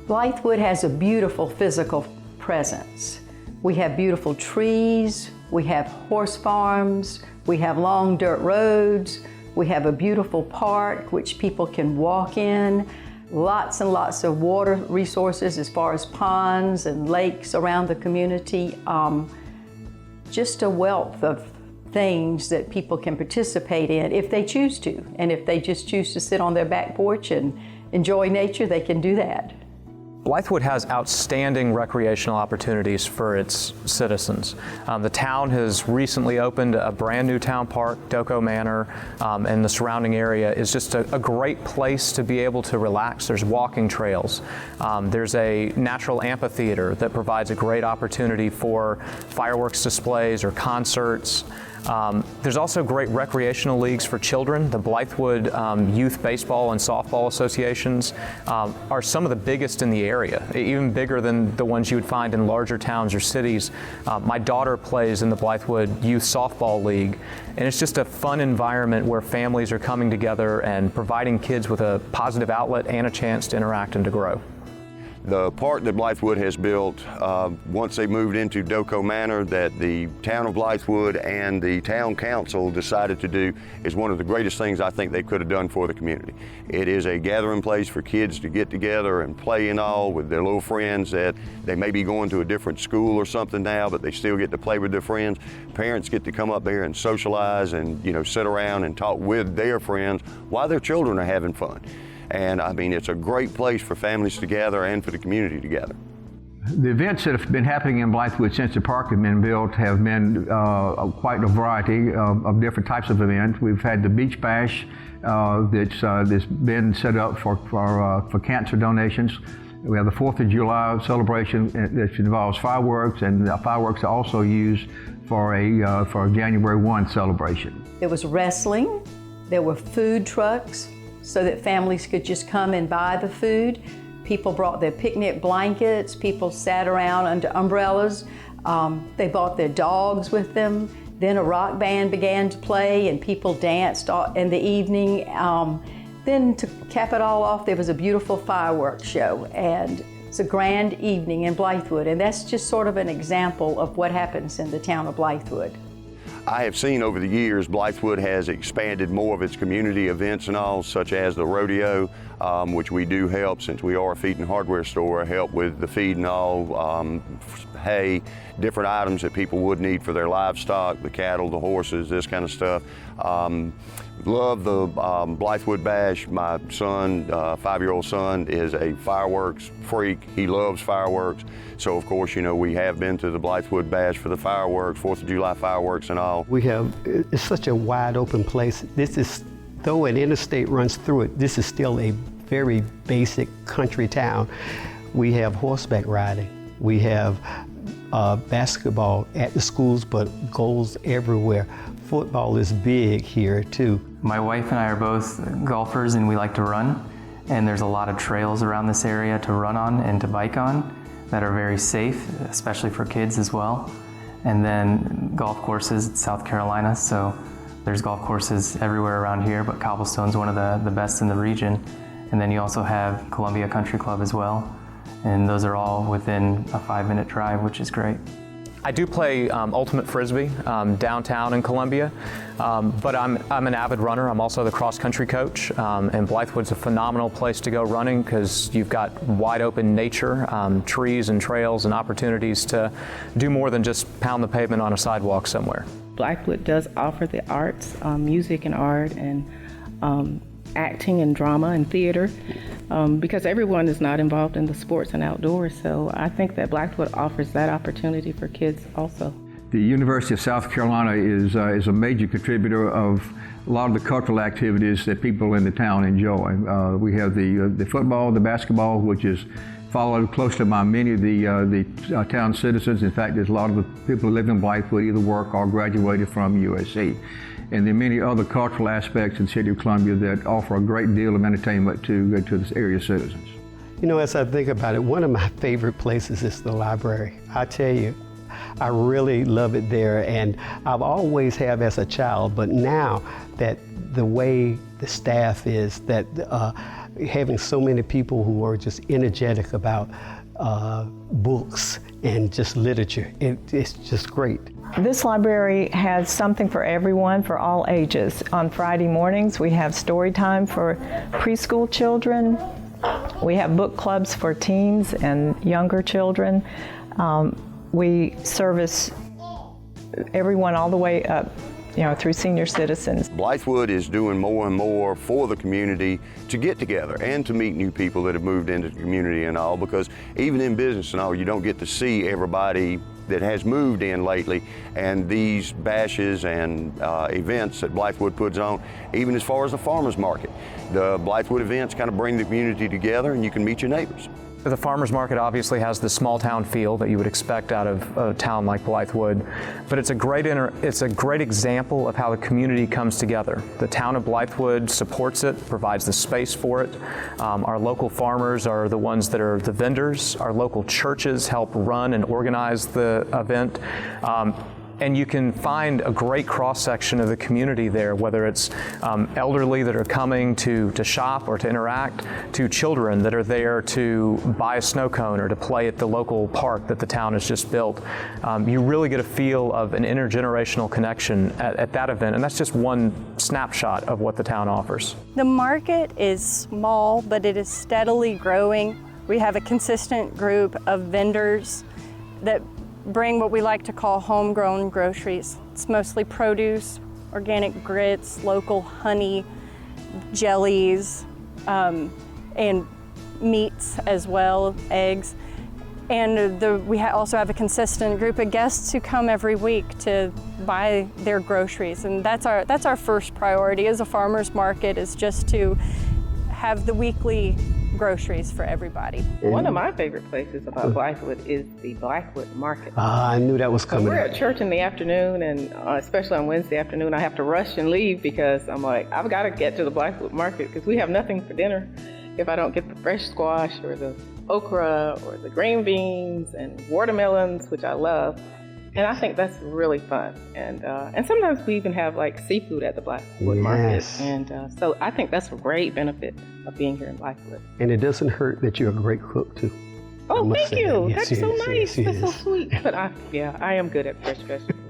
Blythewood has a beautiful physical presence. We have beautiful trees, we have horse farms, we have long dirt roads, we have a beautiful park which people can walk in, lots and lots of water resources as far as ponds and lakes around the community. Just a wealth of things that people can participate in if they choose to. And if they just choose to sit on their back porch and enjoy nature, they can do that. Blythewood has outstanding recreational opportunities for its citizens. The town has recently opened a brand new town park, Doko Manor, and the surrounding area is just a great place to be able to relax. There's walking trails. There's a natural amphitheater that provides a great opportunity for fireworks displays or concerts. There's also great recreational leagues for children. The Blythewood Youth Baseball and Softball Associations are some of the biggest in the area, even bigger than the ones you would find in larger towns or cities. My daughter plays in the Blythewood Youth Softball League, and it's just a fun environment where families are coming together and providing kids with a positive outlet and a chance to interact and to grow. The park that Blythewood has built, once they moved into Doko Manor, that the town of Blythewood and the town council decided to do, is one of the greatest things I think they could have done for the community. It is a gathering place for kids to get together and play and all with their little friends that they may be going to a different school or something now, but they still get to play with their friends. Parents get to come up there and socialize and, you know, sit around and talk with their friends while their children are having fun. And I mean, it's a great place for families to gather and for the community to gather. The events that have been happening in Blythewood since the park has been built have been quite a variety of different types of events. We've had the Beach Bash that's been set up for cancer donations. We have the 4th of July celebration that involves fireworks, and the fireworks are also used for a January 1 celebration. There was wrestling, there were food trucks, so that families could just come and buy the food. People brought their picnic blankets, people sat around under umbrellas, they brought their dogs with them. Then a rock band began to play and people danced in the evening. Then to cap it all off, there was a beautiful fireworks show, and it's a grand evening in Blythewood, and that's just sort of an example of what happens in the town of Blythewood. I have seen over the years Blythewood has expanded more of its community events and all, such as the rodeo, which we do help, since we are a feed and hardware store, help with the feed and all, hay, different items that people would need for their livestock, the cattle, the horses, this kind of stuff. Love the Blythewood Bash. My son, 5-year-old son, is a fireworks freak. He loves fireworks. So of course, you know, we have been to the Blythewood Bash for the fireworks, 4th of July fireworks and all. It's such a wide open place. This is, though an interstate runs through it, this is still a very basic country town. We have horseback riding. We have basketball at the schools, but goals everywhere. Football is big here too. My wife and I are both golfers and we like to run, and there's a lot of trails around this area to run on and to bike on that are very safe, especially for kids as well. And then golf courses in South Carolina, so there's golf courses everywhere around here, but Cobblestone's one of the best in the region. And then you also have Columbia Country Club as well, and those are all within a 5-minute drive, which is great. I do play ultimate frisbee downtown in Columbia, but I'm an avid runner. I'm also the cross-country coach, and Blythewood's a phenomenal place to go running because you've got wide open nature, trees and trails and opportunities to do more than just pound the pavement on a sidewalk somewhere. Blythewood does offer the arts, music and art, and acting and drama and theater, because everyone is not involved in the sports and outdoors. So I think that Blythewood offers that opportunity for kids also. The University of South Carolina is a major contributor of a lot of the cultural activities that people in the town enjoy. We have the football, the basketball, which is followed closely by many of the town citizens. In fact, there's a lot of the people who live in Blythewood either work or graduated from USC. And there are many other cultural aspects in the city of Columbia that offer a great deal of entertainment to the area citizens. You know, as I think about it, one of my favorite places is the library. I tell you, I really love it there, and I've always have as a child, but now that the way the staff is, that having so many people who are just energetic about books and just literature, it's just great. This library has something for everyone, for all ages. On Friday mornings, we have story time for preschool children. We have book clubs for teens and younger children. We service everyone all the way up, through senior citizens. Blythewood is doing more and more for the community to get together and to meet new people that have moved into the community and all, because even in business and all, you don't get to see everybody that has moved in lately, and these bashes and events that Blythewood puts on, even as far as the farmers market. The Blythewood events kind of bring the community together, and you can meet your neighbors. The farmers market obviously has the small town feel that you would expect out of a town like Blythewood, but it's a great example of how the community comes together. The town of Blythewood supports it, provides the space for it. Our local farmers are the ones that are the vendors. Our local churches help run and organize the event. And you can find a great cross-section of the community there, whether it's elderly that are coming to shop or to interact, to children that are there to buy a snow cone or to play at the local park that the town has just built. You really get a feel of an intergenerational connection at that event, and that's just one snapshot of what the town offers. The market is small, but it is steadily growing. We have a consistent group of vendors that bring what we like to call homegrown groceries. It's mostly produce, organic grits, local honey, jellies, and meats as well, eggs. And we also have a consistent group of guests who come every week to buy their groceries. And that's our first priority as a farmer's market, is just to have the weekly groceries for everybody. One of my favorite places about Blythewood is the Blythewood Market. I knew that was coming. We're at church in the afternoon, and especially on Wednesday afternoon, I have to rush and leave because I'm like, I've got to get to the Blythewood Market because we have nothing for dinner if I don't get the fresh squash or the okra or the green beans and watermelons, which I love. And I think that's really fun. And sometimes we even have like seafood at the Blythewood Market. And so I think that's a great benefit of being here in Blythewood. And it doesn't hurt that you're a great cook too. Oh, thank you. Yes, That's so nice. Yes, That's so sweet. But I am good at fresh vegetables.